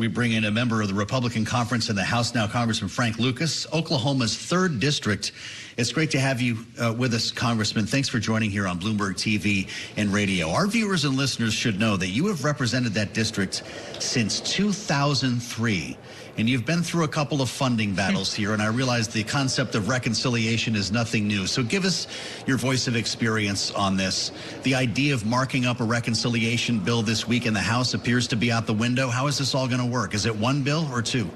We bring in a member of the Republican Conference in the House now, Congressman Frank Lucas, Oklahoma's 3rd District. It's great to have you with us, Congressman. Thanks for joining here on Bloomberg TV and radio. Our viewers and listeners should know that you have represented that district since 2003. And you've been through a couple of funding battles here, and I realize the concept of reconciliation is nothing new. So give us your voice of experience on this. The idea of marking up a reconciliation bill this week in the House appears to be out the window. How is this all going to work? Is it one bill or two?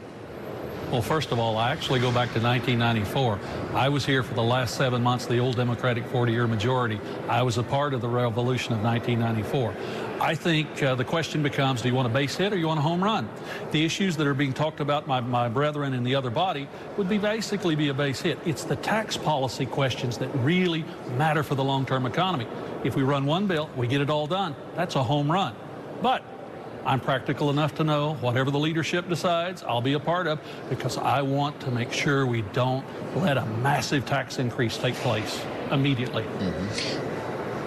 Well, first of all, I actually go back to 1994. I was here for the last 7 months of the old Democratic 40-year majority. I was a part of the revolution of 1994. I think the question becomes, do you want a base hit or you want a home run? The issues that are being talked about by my brethren in the other body would basically be a base hit. It's the tax policy questions that really matter for the long-term economy. If we run one bill, we get it all done. That's a home run. But I'm practical enough to know whatever the leadership decides, I'll be a part of, because I want to make sure we don't let a massive tax increase take place immediately.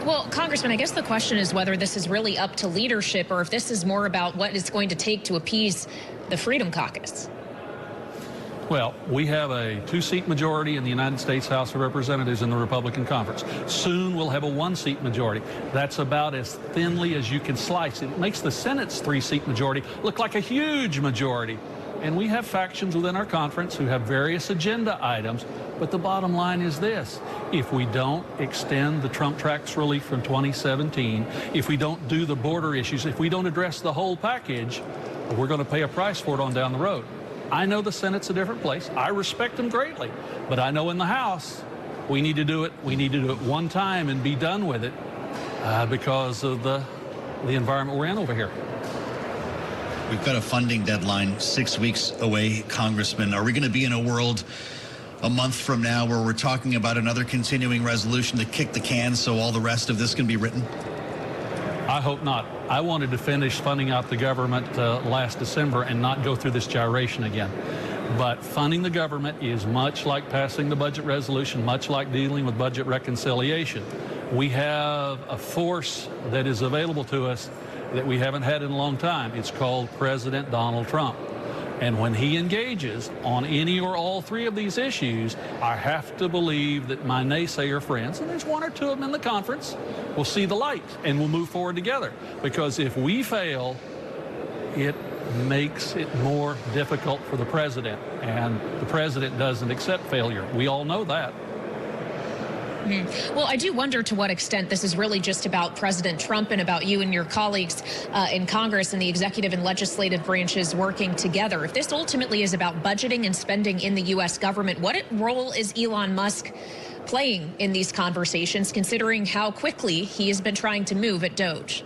Well, Congressman, I guess the question is whether this is really up to leadership or if this is more about what it's going to take to appease the Freedom Caucus. Well, we have a 2-seat majority in the United States House of Representatives in the Republican Conference. Soon we'll have a 1-seat majority. That's about as thinly as you can slice it. It makes the Senate's 3-seat majority look like a huge majority. And we have factions within our conference who have various agenda items. But the bottom line is this. If we don't extend the Trump tax relief from 2017, if we don't do the border issues, if we don't address the whole package, we're going to pay a price for it on down the road. I know the Senate's a different place. I respect them greatly. But I know in the House, we need to do it. We need to do it one time and be done with it because of the environment we're in over here. We've got a funding deadline 6 weeks away, Congressman. Are we going to be in a world a month from now where we're talking about another continuing resolution to kick the can so all the rest of this can be written? I hope not. I wanted to finish funding out the government last December and not go through this gyration again. But funding the government is much like passing the budget resolution, much like dealing with budget reconciliation. We have a force that is available to us that we haven't had in a long time. It's called President Donald Trump. And when he engages on any or all 3 of these issues, I have to believe that my naysayer friends, and there's 1 or 2 of them in the conference, will see the light and will move forward together. Because if we fail, it makes it more difficult for the president. And the president doesn't accept failure. We all know that. Well, I do wonder to what extent this is really just about President Trump and about you and your colleagues in Congress and the executive and legislative branches working together. If this ultimately is about budgeting and spending in the U.S. government, what role is Elon Musk playing in these conversations, considering how quickly he has been trying to move at Doge?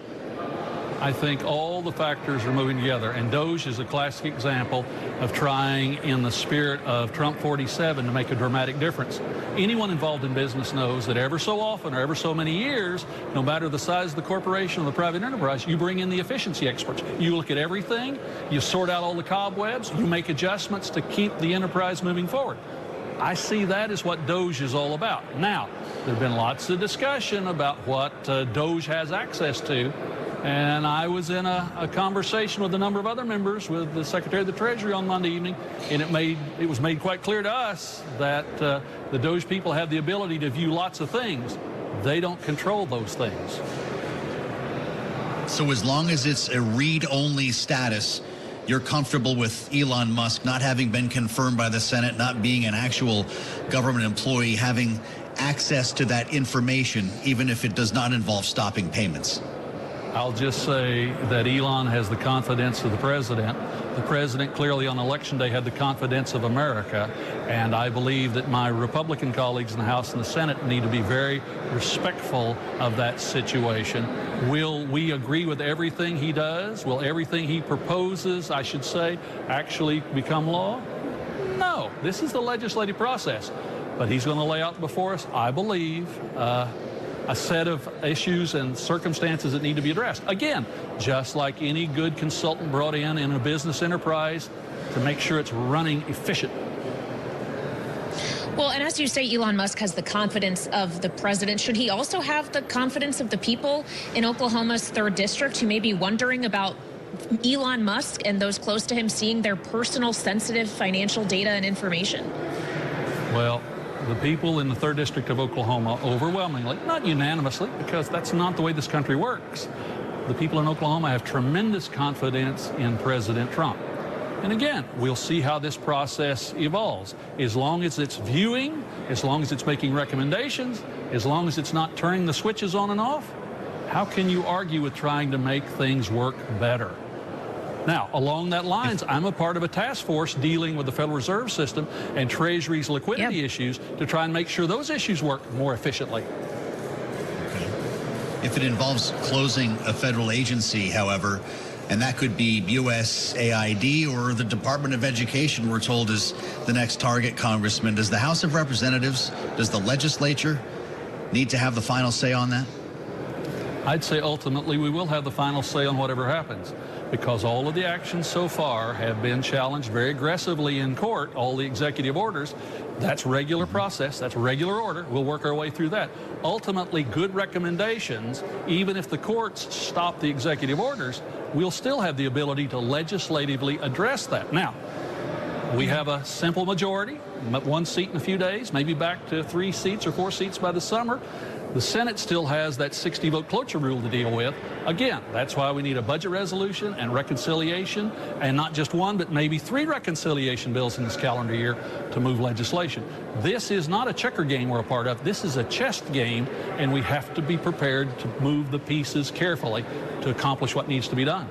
I think all the factors are moving together, and Doge is a classic example of trying in the spirit of Trump 47 to make a dramatic difference. Anyone involved in business knows that ever so often or ever so many years, no matter the size of the corporation or the private enterprise, you bring in the efficiency experts. You look at everything, you sort out all the cobwebs, you make adjustments to keep the enterprise moving forward. I see that as what Doge is all about. Now, there have been lots of discussion about what Doge has access to. And I was in a conversation with a number of other members with the Secretary of the Treasury on Monday evening, and it was made quite clear to us that the Doge people have the ability to view lots of things. They don't control those things. So as long as it's a read-only status, you're comfortable with Elon Musk not having been confirmed by the Senate, not being an actual government employee, having access to that information, even if it does not involve stopping payments? I'll just say that Elon has the confidence of the president. The president clearly on Election Day had the confidence of America. And I believe that my Republican colleagues in the House and the Senate need to be very respectful of that situation. Will we agree with everything he does? Will everything he proposes, I should say, actually become law? No. This is the legislative process. But he's going to lay out before us, I believe, a set of issues and circumstances that need to be addressed. Again, just like any good consultant brought in a business enterprise to make sure it's running efficient. Well, and as you say, Elon Musk has the confidence of the president. Should he also have the confidence of the people in Oklahoma's 3rd District who may be wondering about Elon Musk and those close to him seeing their personal sensitive financial data and information? Well, the people in the 3rd District of Oklahoma overwhelmingly, not unanimously, because that's not the way this country works, the people in Oklahoma have tremendous confidence in President Trump. And again, we'll see how this process evolves. As long as it's viewing, as long as it's making recommendations, as long as it's not turning the switches on and off, how can you argue with trying to make things work better? Now, along that lines, I'm a part of a task force dealing with the Federal Reserve System and Treasury's liquidity issues to try and make sure those issues work more efficiently. If it involves closing a federal agency, however, and that could be USAID or the Department of Education, we're told, is the next target, Congressman. Does the House of Representatives, does the legislature need to have the final say on that? I'd say ultimately we will have the final say on whatever happens, because all of the actions so far have been challenged very aggressively in court, all the executive orders. That's regular process, that's regular order. We'll work our way through that. Ultimately, good recommendations, even if the courts stop the executive orders, we'll still have the ability to legislatively address that. Now, we have a simple majority, 1 seat in a few days, maybe back to 3 seats or 4 seats by the summer. The Senate still has that 60-vote cloture rule to deal with. Again, that's why we need a budget resolution and reconciliation, and not just 1, but maybe 3 reconciliation bills in this calendar year to move legislation. This is not a checker game we're a part of. This is a chess game, and we have to be prepared to move the pieces carefully to accomplish what needs to be done.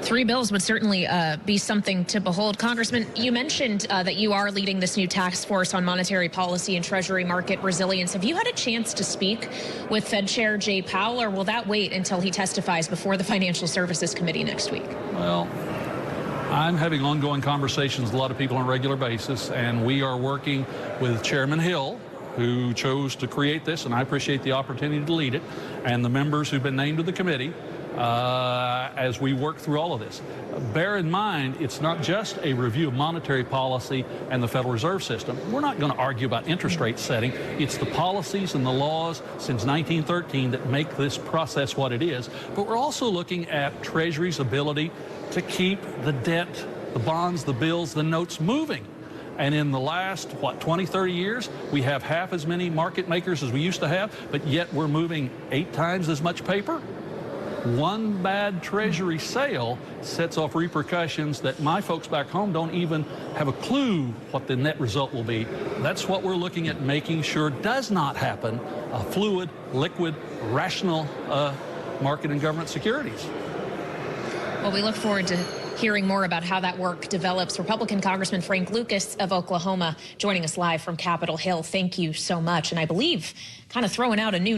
3 bills would certainly be something to behold. Congressman, you mentioned that you are leading this new task force on monetary policy and Treasury market resilience. Have you had a chance to speak with Fed Chair Jay Powell, or will that wait until he testifies before the Financial Services Committee next week? Well, I'm having ongoing conversations with a lot of people on a regular basis, and we are working with Chairman Hill, who chose to create this, and I appreciate the opportunity to lead it, and the members who've been named to the committee, as we work through all of this. Bear in mind, it's not just a review of monetary policy and the Federal Reserve System. We're not going to argue about interest rate setting. It's the policies and the laws since 1913 that make this process what it is. But we're also looking at Treasury's ability to keep the debt, the bonds, the bills, the notes moving. And in the last, 20, 30 years, we have half as many market makers as we used to have, but yet we're moving 8 times as much paper. 1 bad Treasury sale sets off repercussions that my folks back home don't even have a clue what the net result will be. That's what we're looking at making sure does not happen, a fluid, liquid, rational market in government securities. Well, we look forward to hearing more about how that work develops. Republican Congressman Frank Lucas of Oklahoma joining us live from Capitol Hill. Thank you so much. And I believe kind of throwing out a new